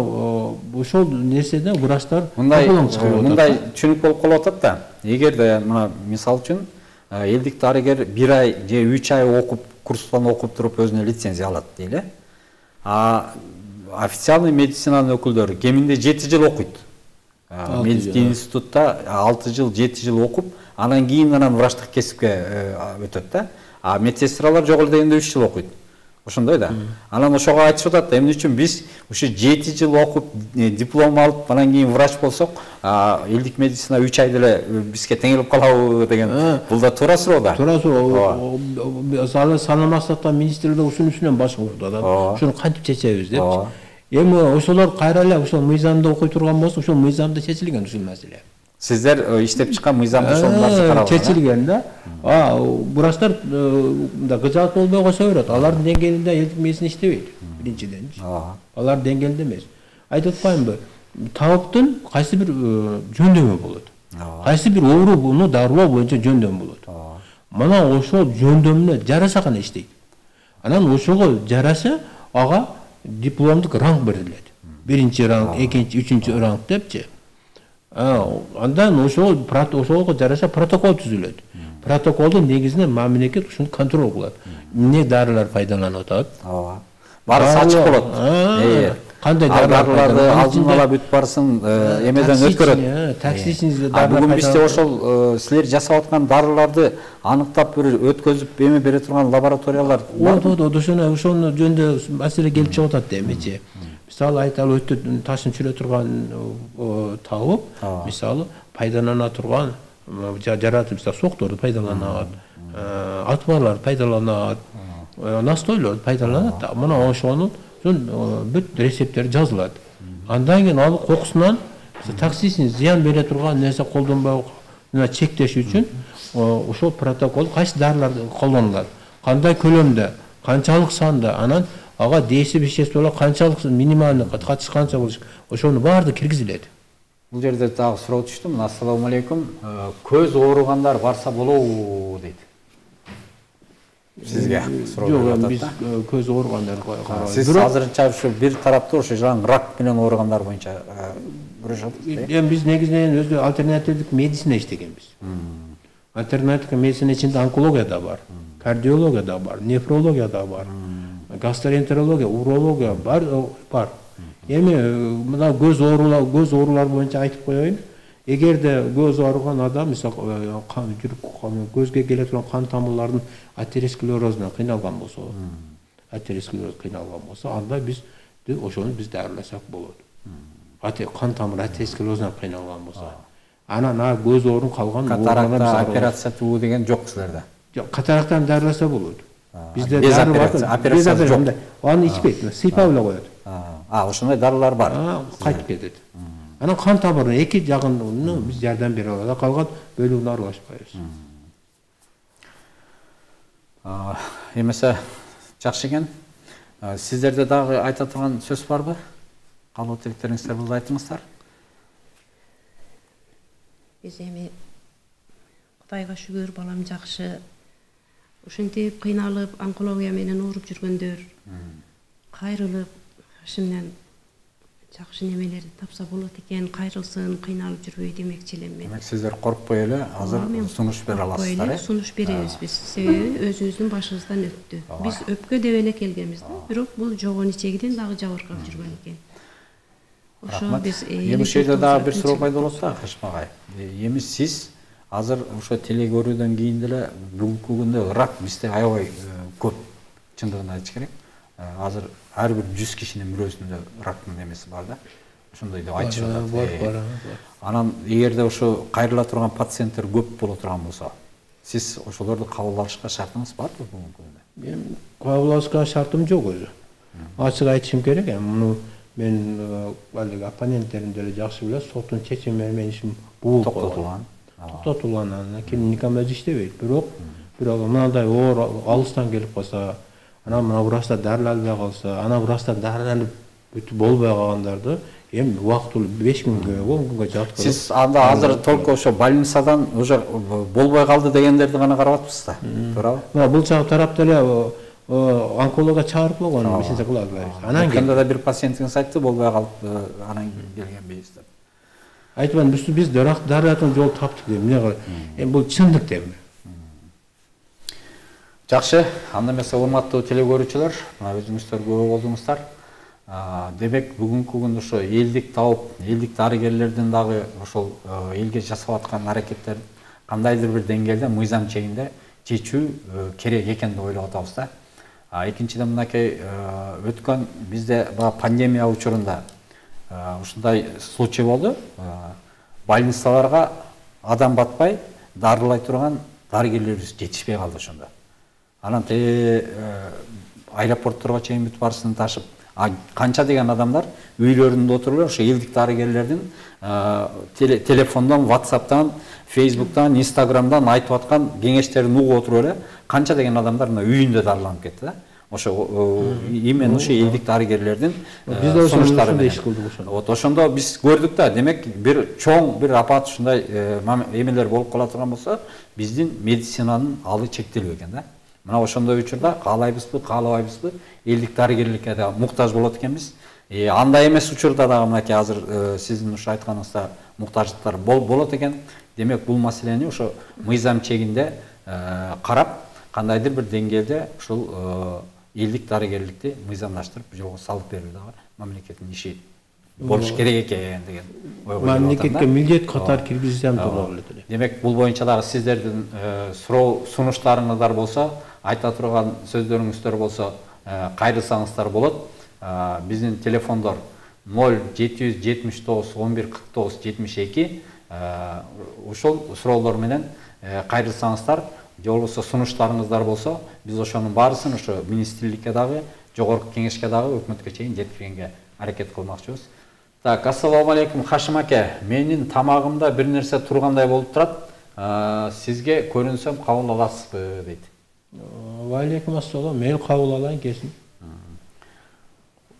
ошол нерседе врачтар мындай түшүнүк болуп калып атат да. Эгерде мына мисал үчүн элдик дарыгер 1 ай же 3 ай окуп, курстан окуп туруп өзүнө лицензия алат дейли. Официальный медицинанын өкүлдөрү кеминде 7 жыл окуйт. Медицина институтта 6 жыл, 7 жыл окуп, анан кийин врачтык кесипке өтөт да. Медсестралар жок эле дегенде 3 жыл окуйт. Ошондой да. Анан ошого айтышып атат, эмне үчүн биз ушу 7 жыл окуп, диплом алып, анан кийин врач болсок, элдик медицина 3 ай деле бизге теңелип калабы деген. Бул да туура суроо да. Туура суроо. Саламат сактоо министрлиги ушунун үстүнөн баш курду да. Ушуну кантип чечебиз депчи. Эми ошолор кайра эле ошол мыйзамды окуй турган болсо, ошол мыйзамда чечилген ушул маселе. Сиздер иштеп чыккан мыйзамды ошонун баасы каралган. Чечилген да. Врачтар да кыжаат болбой койсо берет. Алардын деңгээлинде элдик медицина иштебейт. Биринчиден. Алар деңгээлинде эмес. Айтып атпаймынбы? Табыптын кайсы бир жөндөмү болот. Кайсы бир ооруну дарылоо боюнча жөндөмү болот. Мына ошол жөндөмүнө жараша гана иштейт. Анан ошого жараша ага дипломдук ранг берилет. Биринчи ранг, экинчи, үчүнчү ранг депчи. Андан ошого жараша протокол түзүлөт. Протоколдун негизинде мамлекет ушуну контроль кылат. Эмне дарылар пайдаланып атат? Баары ачык болот. Кандай дарыларды алдын ала бүт барсын эмеден өткөрөт. Таксичный Бүгүн бизде ошол силер жасап аткан дарыларды аныктап бир өткөзүп эме бере турган лабораториялар бар. Ошону жөнүндө маселе келип чыгып атат демечи. Мисалы айталы өттүн ташын чүрө турган табып, мисалы пайдалана турган жаратып сокторду пайдаланат, атмалар пайдаланат, настойлор пайдаланат. Мына ошонун бүт рецепттери жазылат. Андан кийин ал кокусунан токсичный зыян бере турган нерсе колдонбой чектеш үчүн ошол протокол кайсы дарылар колдонулат, кандай көлөмдө, канчалык санда, анан ага дейси веществолор канчалык минималдуу катыш канча болуш, ошону баарды киргизилет. Бул жерде дагы суроо түштү. Ассаламу алейкум. Көз ооругандар барса болобу дейт. Сизге суроо берип биз көз ооругандар карабайбыз. Сиз азырынча ушу бир тарапта ошо жаңы рак менен ооругандар боюнча көрүшөтсүз. Эми биз негизинен өзү альтернативдик медицина иштегенбиз. Альтернативдик медицина ичинде онкология да бар, кардиология да бар, нефрология да бар, гастроэнтерология, урология бар. Эми мына көз оорулар боюнча айтып коеюн. Эгерде көз ооруган адам, мисалы, көзгө келе турган кан тамырлардын атеросклерозунан кыйналган болсо, анда биз ошону дарыласак болот. Кан тамыр атеросклерозунан кыйналган болсо. Анан көз оорун калган катаракта операция туу деген жок силерде. Жок, катарактан дарыласа болот. Бизде дары бар. Операция жок. Аны ичпейт, сыйпап эле коет. Ошондой дарылар бар. Кайтып кетет. Анан кан тамырынын эки жагын биз жардам бере алабыз. Калган бөлүгүнө аралашпайбыз. Эмесе жакшы экен. Сиздерде дагы айта турган сөз барбы? Калуу тилектериңиздер болду айтыңыздар. Биз эми Кудайга шүгүр, балам жакшы. Ушинтип кыйналып, онкология менен ооруп жүргөндөр кайрылып, Хашимден жакшы немелерди тапса болот экен, кайрылсын, кыйналып жүрбөй демекчи элем мен. Демек сиздер коркпой эле азыр сунуш бере аласыздар. Сунуш беребиз биз. Себеби өзүбүздүн башыбыздан өттү. Биз өпкө деп эле келгенбиз да, бирок бул жогон ичегиден дагы жабыркап жүргөн экен. Ошо биз эми ушул жерде дагы бир суроо пайда болот да, Хашим агай. Эми сиз азыр ошо теле көрүүдөн кийин деле бүгүнкү күндө рак бизде аябай көп. Чындыгын айтыш керек. Азыр ар бир 100 кишинин бирөөсүндө рактын немеси бар да. Ошондой деп айтышат. Бар. Анан эгерде ошо кайрыла турган пациенттер көп боло турган болсо, сиз ошолорду кабыл алышка шартыңыз барбы бүгүнкү күндө? Мен кабыл алышка шартым жок өзү. Ачык айтышым керек. Муну мен алиги оппоненттерим деле жакшы билет. Соттун чечими менен ишим токтотулган. Анан клиникам өзү иштебейт. Бирок мындай оор алыстан келип калса, анан мына врачтар дарыланбай калса, анан врачтар дарыланып бүтүп болбой калгандарды эми убактылуу 5 күнгө, 10 күнгө жаткырып. Сиз анда азыр только ошо больницадан уже болбой калды дегендерди гана карап атпсыз да, туурабы? Мына бул жак тарап деле онкологго чыгарып койгон, бишинчи класс. Анан кандай да бир пациентиңиз айтты, болбой калып, анан келгенбиз деп. Айтпан биз дарылатын жол таптык деп. Эмне кылат? Эми бул чындык деп. Жакшы, анда эмесе урматтуу теле көрүүчүлөр, өзүңүздөр күбө болдуңуздар. Демек бүгүнкү күндө ошо элдик тауып, элдик дарыгерлердин дагы ошол элге жасап аткан аракеттер кандайдыр бир деңгээлде мыйзам чегинде чечүү керек экен деп ойлоп атабыз да. Экинчиден мынакей өткөн бизде пандемия учурунда ушундай случай болду. Больницаларга адам батпай дарылай турган дарыгерлерибиз жетишпей калды ошондо. Анан аэропортторго чейин бүтүп барысын ташып, канча деген адамдар үйлөрүндө отуруп ошо элдик дарыгерлердин телефондон, WhatsApp'тан, Facebook'тан, Instagram'дан айтып аткан кеңештерин угуп отуруп эле канча деген адамдар мына үйүндө дарыланып кетти да. Ошо именно ошо элдик дарыгерлердин сунуштары менен иш кылдык ошондо. Вот ошондо биз көрдүк да, демек бир чоң бир апат ушундай эмелер болуп кала турган болсо, биздин медицинанын алы чектелүү экен да. Мына ошондой учурда каалайбызбы, каалабайбызбы, элдик дарыгерликке да муктаж болот экенбиз. Андай эмес учурда дагы мынакей азыр сиздин ушу айтканыңызда муктаждыктар болот экен. Демек бул маселени ошо мыйзам чегинде карап, кандайдыр бир деңгээлде ушул элдик дарыгерликти мыйзамдаштырып жолго салып берүү дагы мамлекеттин иши болуш керек экен деген ой. Мамлекетке милдет катар киргизсем болот эле. Демек бул боюнча дагы сиздердин суроо сунуштарыңыздар болсо, айта турган сөздөрүңүздөр болсо, кайрылсаңыздар болот. Биздин телефондор 0779 11 49 72. Ушул суроолор менен кайрылсаңыздар, же болбосо сунуштарыңыздар болсо, биз ошонун баарысын ошо министрликке дагы, жогорку кеңешке дагы, өкмөткө чейин жеткиргенге аракет кылмакчыбыз. Так, ассаламу алейкум Хашим аке. Менин тамагымда бир нерсе тургандай болуп турат. Сизге көрүнсөм кабыл аласызбы дейт. Ва алейкум ассалам. Мен кабыл алайын келсин.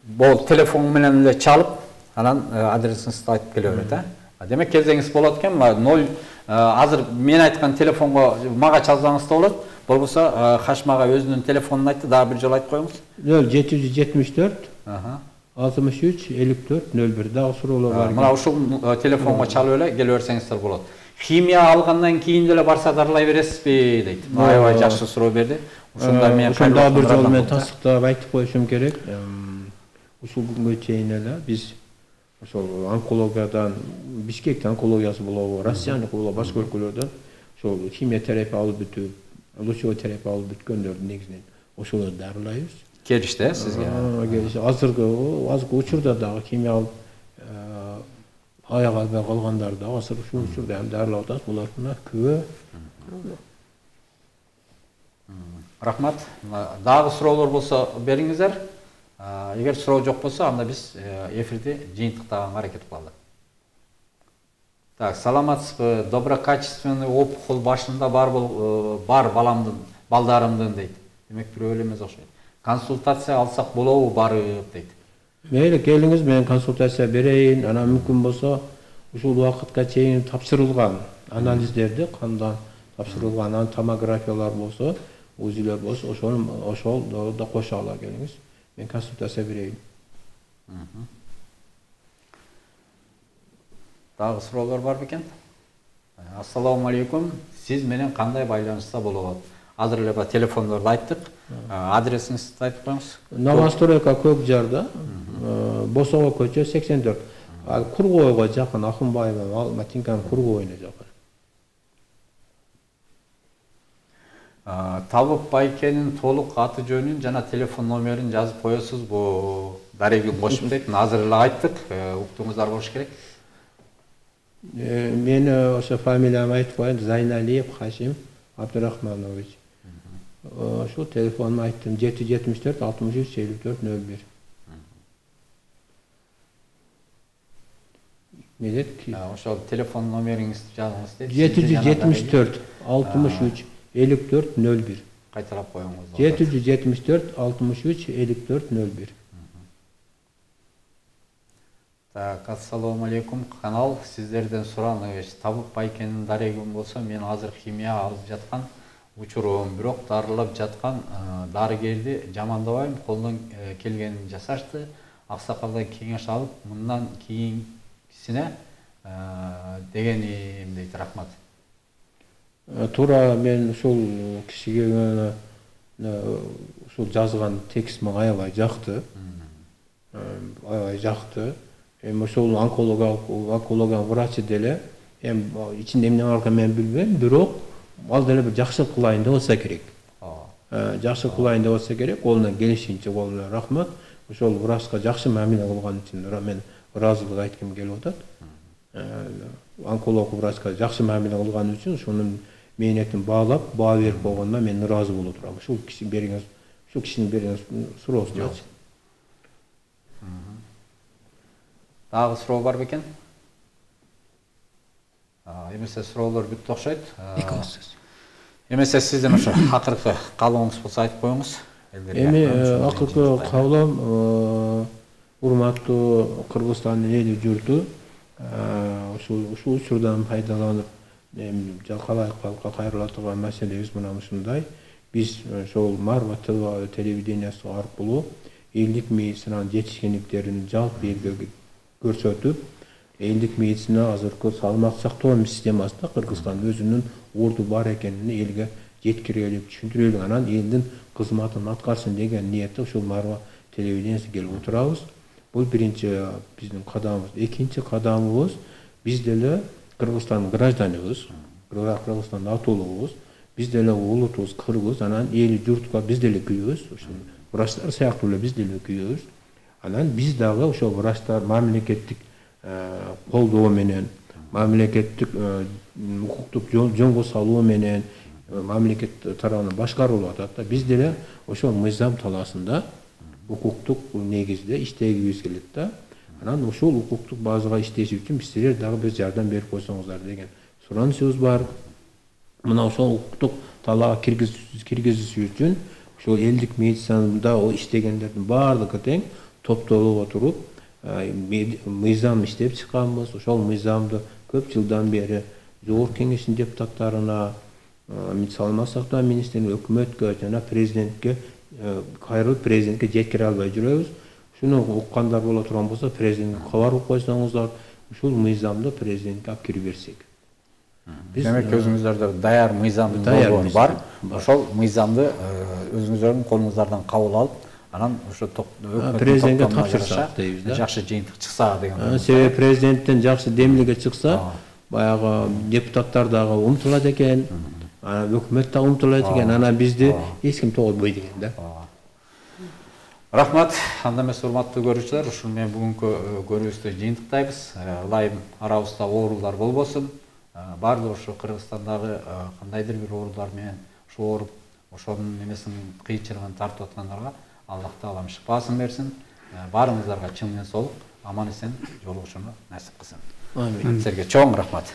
Бул телефон менен эле чалып, анан адресиңизди айтып келе берет, Демек келсеңиз болот экен. 0 азыр мен айткан телефонго мага чалсаңыз да болот. Болбосо Хашим ага өзүнүн телефонун айтты, дагы бир жолу айтып коюңуз. 0774 63 54 01. Дагы суроолор бар. Мына ушул телефонго чалып эле келе берсеңиздер болот. химия алгандан кийин деле барса дарылай бересизби дейт. Аябай жакшы суроо берди. Ошондо мен ошондо бир жолу мен тастыктап айтып коюшум керек. Ушул күнгө чейин эле биз ошол онкологиядан Бишкектин онкологиясы болобу, Россияныкы болобу, башка өлкөлөрдөн ошол химия терапия алып бүтүп, лучевой терапия алып бүткөндөрдү негизинен ошолорду дарылайбыз. Келишти сизге? Азыркы учурда дагы химия алып аяк албай калгандар да азыр ушул учурда эми дарылап атабыз. Булар мына күбө. Рахмат. Дагы суроолор болсо бериңиздер. Эгер суроо жок болсо, анда биз эфирди жыйынтыктаганга аракет кылалы. Так, саламатсызбы? Доброкачественный опухоль башында бар балдарымдын дейт. Демек бирөө эле эмес окшойт. Консультация алсак болобу барып дейт. Мейли келиңиз, мен консультация берейин. Анан мүмкүн болсо ушул убакытка чейин тапшырылган анализдерди, кандан тапшырылган анан томографиялар болсо, УЗИлер болсо, ошол да кошо ала келиңиз. Мен консультация берейин. Дагы суроолор бар бекен? Ассаламу алейкум. Сиз менен кандай байланышса болот? Азыр эле телефондорду айттык. Адресиңизди айтып коюңуз. Новостройка Көкжарда, Босого көчө 84. Кургойго жакын, Акынбаева, Матинканын Кургойуна жакын. Табып Байкенин толук аты жөнүн жана телефон номерин жазып коесузбу? Дарегин кошуп дейт. Азыр эле айттык, уктуңуздар болуш керек. Мен ошо фамилиямды айтып коеюн, Зайналиев Хашим Абдурахманович. Ошо телефонумду айттым, 774 63 54 01. Не дедик? Ошол телефон номериңизди жазыңыз дейт. 774 63 54 01. Кайталап коюңуз. 774 63 54 01. Так, ассаламу алейкум. Канал сиздерден сураныш. Табып Байкенин дарегим болсо, мен азыр химия алып жаткан учурум, бирок дарылап жаткан дарыгерди жамандабайм, колдон келгенин жасашты. Аксакалдан кеңеш алып, мындан кийинкисине дегеним дейт. Рахмат. Туура мен ушул кишиге ушул жазган текст мага аябай жакты. Аябай жакты. Эми ошол онкология врачы деле, эми ичинде эмне баркан мен билбейм, бирок ал деле бир жакшылык кылайын деп болсо керек. Жакшы кылайын деп болсо керек, колунан келишинче колуна рахмат. Ошол врачка жакшы мамиле кылган үчүн мен ыраазылык айткым келип атат. Онколог врачка жакшы мамиле кылган үчүн ошонун мээнетин баалап, баа берип койгонуна мен ыраазы боло турам. Ушул кишинин берген суроосун айтчы. Дагы суроо бар бекен? Эмесе суроолор бүттү окшойт. Эмесе сиздин ошо акыркы каалооңуз болсо айтып коюңуз. Эми акыркы каалоом, урматтуу Кыргызстандын эли журту, ушул учурдан пайдаланып, жалкалай калкка кайрыла турган маселебиз мына ушундай. Биз ошол Марва телевидениясы аркылуу элдик медицинанын жетишкендиктерин жалпы элге көрсөтүп, элдик медицина азыркы салмак сактоо системасында Кыргызстан өзүнүн орду бар экенин элге жеткирелик, түшүндүрөлүк, анан элдин кызматын аткарсын деген ниетте ушул Марва телевидениясы келип отурабыз. Бул биринчи биздин кадамыбыз. Экинчи кадамыбыз, биз деле Кыргызстандын гражданыбыз, Кыргызстандын атуулубуз, биз деле улутубуз кыргыз, анан эли журтка биз деле күйөбүз, ошол врачтар сыяктуу эле биз деле күйөбүз. Анан биз дагы ошол врачтар мамлекеттик колдоо менен, мамлекеттик укуктук жөнгө салуу менен мамлекет тарабынан башкарылып атат да. Биз деле ошол мыйзам талаасында укуктук негизде иштегибиз келет да. Анан ошол укуктук базага иштеш үчүн силер дагы биз жардам берип койсоңуздар деген суранышыбыз бар. Мына ошол укуктук талаага киргизиш үчүн ошол элдик медицинада иштегендердин баардыгы тең топтолуп отуруп мыйзам иштеп чыкканбыз. Ошол мыйзамды көп жылдан бери Жогорку Кеңештин депутаттарына, саламат сактоо министрine, өкмөткө жана президентке кайрылып президентке жеткире албай жүрөбүз. Шуну уккандар боло турган болсо президентке кабар уруп койсоңуздар, ушул мыйзамды президентке алып кирип берсек. Демек өзүңүздөрдө даяр мыйзамдын Даяр долбоору мыйзам бар. Ошол мыйзамды өзүңүздөрдүн колуңуздардан кабыл алып, анан ошо президентке тапшырсак дейбиз да. Жакшы жыйынтык чыкса деген. Себеби президенттен жакшы демилге чыкса, баягы депутаттар дагы умтулат экен, анан өкмөт да умтулат экен, анан бизди эч ким тоготпойт экен да. Рахмат, анда эмес урматтуу көрүүчүлөр, ушул менен бүгүнкү көрүүбүздү жыйынтыктайбыз. Ылайым арабызда оорулар болбосун. Баардык ошо Кыргызстандагы кандайдыр бир оорулар менен ушу ооруп, ошонун эмесин кыйынчылыгын тартып аткандарга Аллах таалам шифасын берсин. Баарыңыздарга чын менен соолук, аман эсен жолугушууну насип кылсын. Амин. Силерге чоң рахмат.